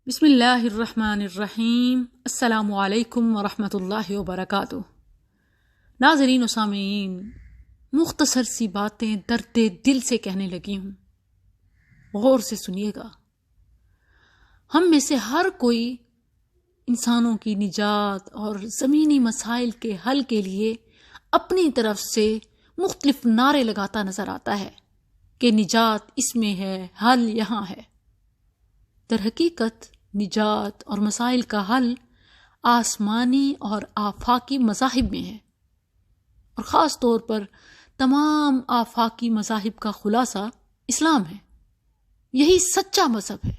بسم اللہ الرحمن الرحیم۔ السلام علیکم ورحمۃ اللہ وبرکاتہ۔ ناظرین و سامعین، مختصر سی باتیں درد دل سے کہنے لگی ہوں، غور سے سنیے گا۔ ہم میں سے ہر کوئی انسانوں کی نجات اور زمینی مسائل کے حل کے لیے اپنی طرف سے مختلف نعرے لگاتا نظر آتا ہے کہ نجات اس میں ہے، حل یہاں ہے۔ در حقیقت نجات اور مسائل کا حل آسمانی اور آفاقی مذاہب میں ہے، اور خاص طور پر تمام آفاقی مذاہب کا خلاصہ اسلام ہے۔ یہی سچا مذہب ہے۔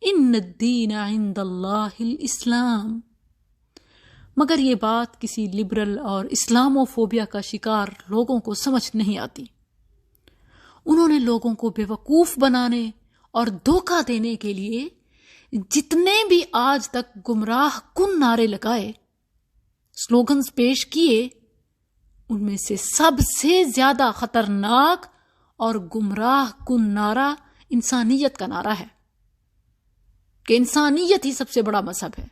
ان الدین عند اللہ الاسلام۔ مگر یہ بات کسی لبرل اور اسلاموفوبیا کا شکار لوگوں کو سمجھ نہیں آتی۔ انہوں نے لوگوں کو بے وقوف بنانے اور دھوکہ دینے کے لیے جتنے بھی آج تک گمراہ کن نعرے لگائے، سلوگنز پیش کیے، ان میں سے سب سے زیادہ خطرناک اور گمراہ کن نعرہ انسانیت کا نعرہ ہے کہ انسانیت ہی سب سے بڑا مذہب ہے۔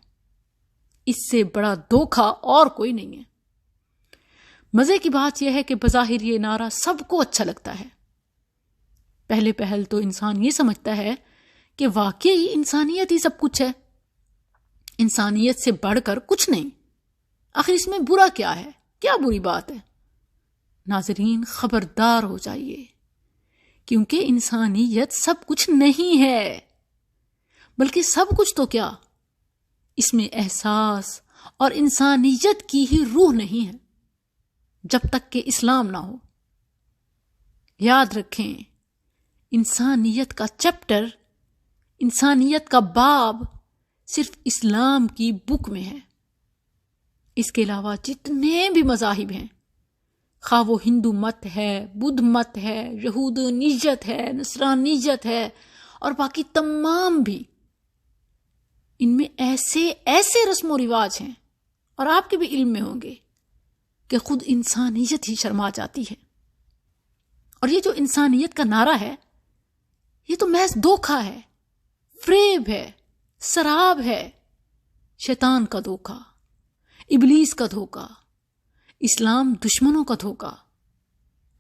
اس سے بڑا دھوکہ اور کوئی نہیں ہے۔ مزے کی بات یہ ہے کہ بظاہر یہ نعرہ سب کو اچھا لگتا ہے۔ پہلے پہل تو انسان یہ سمجھتا ہے کہ واقعی انسانیت ہی سب کچھ ہے، انسانیت سے بڑھ کر کچھ نہیں۔ آخر اس میں برا کیا ہے؟ کیا بری بات ہے؟ ناظرین، خبردار ہو جائیے، کیونکہ انسانیت سب کچھ نہیں ہے، بلکہ سب کچھ تو کیا، اس میں احساس اور انسانیت کی ہی روح نہیں ہے جب تک کہ اسلام نہ ہو۔ یاد رکھیں، انسانیت کا چیپٹر، انسانیت کا باب صرف اسلام کی بک میں ہے۔ اس کے علاوہ جتنے بھی مذاہب ہیں، خواہ وہ ہندو مت ہے، بدھ مت ہے، یہودیت ہے، نصرانیت ہے، اور باقی تمام بھی، ان میں ایسے رسم و رواج ہیں، اور آپ کے بھی علم میں ہوں گے، کہ خود انسانیت ہی شرما جاتی ہے۔ اور یہ جو انسانیت کا نعرہ ہے، یہ تو محض دھوکہ ہے، فریب ہے، سراب ہے، شیطان کا دھوکہ، ابلیس کا دھوکہ، اسلام دشمنوں کا دھوکہ،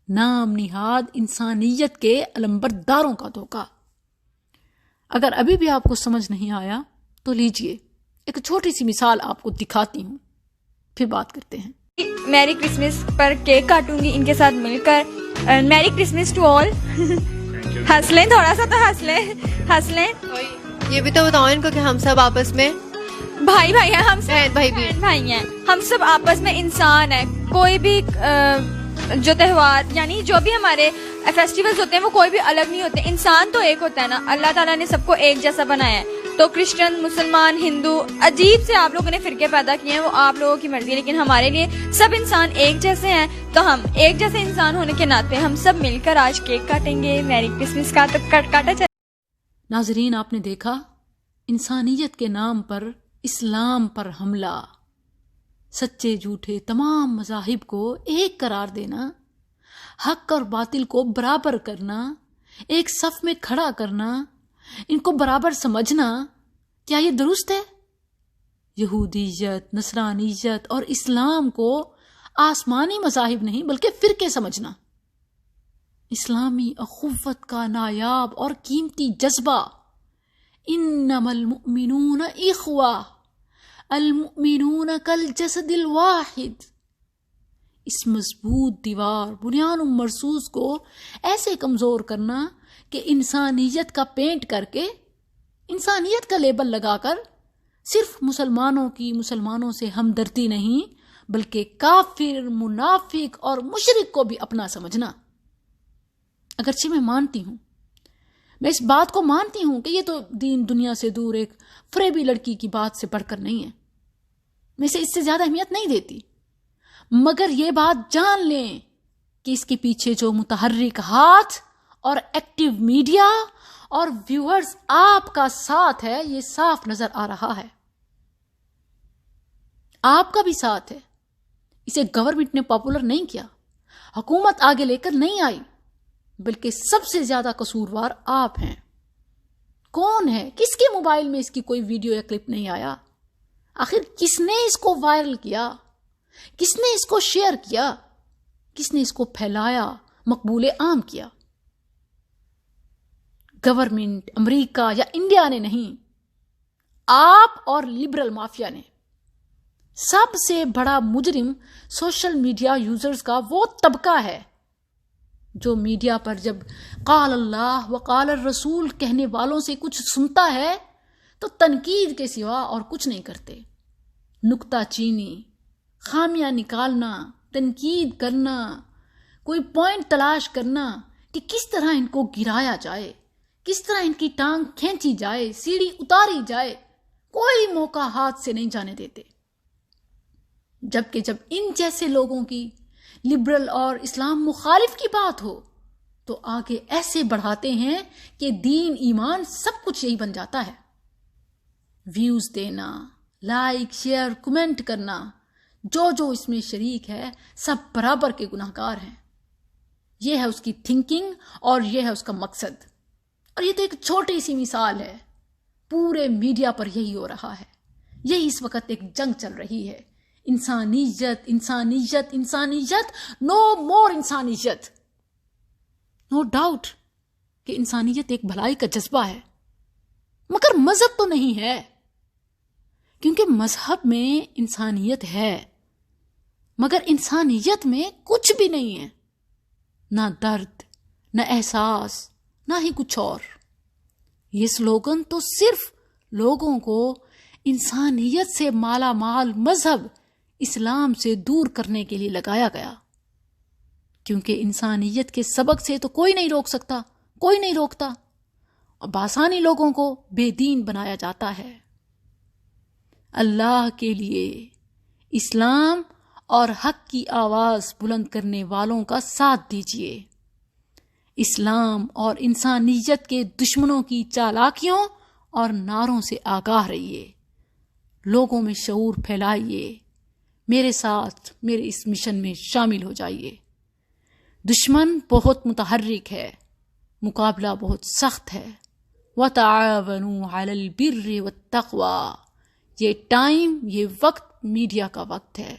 نام نہاد انسانیت کے علمبرداروں کا دھوکہ۔ اگر ابھی بھی آپ کو سمجھ نہیں آیا تو لیجئے ایک چھوٹی سی مثال آپ کو دکھاتی ہوں، پھر بات کرتے ہیں۔ میری کرسمس پر کیک کاٹوں گی ان کے ساتھ مل کر۔ میری کرسمس ٹو آل۔ ہنس لیں، تھوڑا سا تو ہنس لیں۔ یہ بھی تو بتاؤ ان کو کہ ہم سب آپس میں بھائی ہیں، ہم سب بھائی ہیں، ہم سب آپس میں انسان ہیں۔ کوئی بھی جو تہوار، یعنی جو بھی ہمارے فیسٹیولز ہوتے ہیں، وہ کوئی بھی الگ نہیں ہوتے۔ انسان تو ایک ہوتا ہے نا، اللہ تعالیٰ نے سب کو ایک جیسا بنایا ہے۔ تو کرسچن، مسلمان، ہندو، عجیب سے آپ لوگوں نے فرقے پیدا کیے ہیں، وہ آپ لوگوں کی مرضی ہے، لیکن ہمارے لیے سب انسان ایک جیسے ہیں۔ تو ہم ایک جیسے انسان ہونے کے ناطے ہم سب مل کر آج کیک کاٹیں گے۔ میری کرسمس کا تو کاٹا چلے۔ ناظرین، آپ نے دیکھا، انسانیت کے نام پر اسلام پر حملہ، سچے جھوٹے تمام مذاہب کو ایک قرار دینا، حق اور باطل کو برابر کرنا، ایک صف میں کھڑا کرنا، ان کو برابر سمجھنا، کیا یہ درست ہے؟ یہودیت، نصرانیت اور اسلام کو آسمانی مذاہب نہیں بلکہ فرقے سمجھنا، اسلامی اخوت کا نایاب اور قیمتی جذبہ، انما المؤمنون اخوہ المؤمنون کالجسد الواحد، اس مضبوط دیوار، بنیان و مرصوص کو ایسے کمزور کرنا کہ انسانیت کا پینٹ کر کے، انسانیت کا لیبل لگا کر صرف مسلمانوں سے ہمدردی نہیں بلکہ کافر، منافق اور مشرک کو بھی اپنا سمجھنا۔ اگرچہ میں مانتی ہوں، میں اس بات کو مانتی ہوں کہ یہ تو دین دنیا سے دور ایک فریبی لڑکی کی بات سے بڑھ کر نہیں ہے، میں اسے اس سے زیادہ اہمیت نہیں دیتی، مگر یہ بات جان لیں کہ اس کے پیچھے جو متحرک ہاتھ اور ایکٹیو میڈیا اور ویورز آپ کا ساتھ ہے، یہ صاف نظر آ رہا ہے، آپ کا بھی ساتھ ہے۔ اسے گورنمنٹ نے پاپولر نہیں کیا، حکومت آگے لے کر نہیں آئی، بلکہ سب سے زیادہ قصوروار آپ ہیں۔ کون ہے؟ کس کے موبائل میں اس کی کوئی ویڈیو یا کلپ نہیں آیا؟ آخر کس نے اس کو وائرل کیا؟ کس نے اس کو شیئر کیا؟ کس نے اس کو پھیلایا، مقبول عام کیا؟ گورنمنٹ، امریکہ یا انڈیا نے نہیں، آپ اور لبرل مافیا نے۔ سب سے بڑا مجرم سوشل میڈیا یوزرز کا وہ طبقہ ہے جو میڈیا پر جب قال اللہ وقال الرسول کہنے والوں سے کچھ سنتا ہے تو تنقید کے سوا اور کچھ نہیں کرتے۔ نکتہ چینی، خامیاں نکالنا، تنقید کرنا، کوئی پوائنٹ تلاش کرنا کہ کس طرح ان کو گرایا جائے، کس طرح ان کی ٹانگ کھینچی جائے، سیڑھی اتاری جائے، کوئی موقع ہاتھ سے نہیں جانے دیتے۔ جبکہ جب ان جیسے لوگوں کی لبرل اور اسلام مخالف کی بات ہو تو آگے ایسے بڑھاتے ہیں کہ دین ایمان سب کچھ یہی بن جاتا ہے۔ ویوز دینا، لائک، شیئر، کمنٹ کرنا، جو اس میں شریک ہے سب برابر کے گناہگار ہیں۔ یہ ہے اس کی تھنکنگ اور یہ ہے اس کا مقصد۔ اور یہ تو ایک چھوٹی سی مثال ہے، پورے میڈیا پر یہی ہو رہا ہے۔ یہی اس وقت ایک جنگ چل رہی ہے، انسانیت، انسانیت، انسانیت، نو مور انسانیت۔ نو ڈاؤٹ کہ انسانیت ایک بھلائی کا جذبہ ہے، مگر مذہب تو نہیں ہے، کیونکہ مذہب میں انسانیت ہے مگر انسانیت میں کچھ بھی نہیں ہے، نہ درد، نہ احساس، نہ ہی کچھ اور۔ یہ سلوگن تو صرف لوگوں کو انسانیت سے مالا مال مذہب اسلام سے دور کرنے کے لیے لگایا گیا، کیونکہ انسانیت کے سبق سے تو کوئی نہیں روک سکتا، کوئی نہیں روکتا، اور بآسانی لوگوں کو بے دین بنایا جاتا ہے۔ اللہ کے لیے اسلام اور حق کی آواز بلند کرنے والوں کا ساتھ دیجیے، اسلام اور انسانیت کے دشمنوں کی چالاکیوں اور نعروں سے آگاہ رہیے، لوگوں میں شعور پھیلائیے، میرے ساتھ میرے اس مشن میں شامل ہو جائیے۔ دشمن بہت متحرک ہے، مقابلہ بہت سخت ہے۔ وَتَعَاوَنُوا عَلَى الْبِرِّ وَالتَّقْوَى۔ یہ ٹائم، یہ وقت میڈیا کا وقت ہے،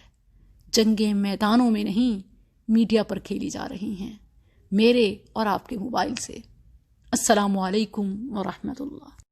جنگیں میدانوں میں نہیں، میڈیا پر کھیلی جا رہی ہیں، میرے اور آپ کے موبائل سے۔ السلام علیکم ورحمۃ اللہ۔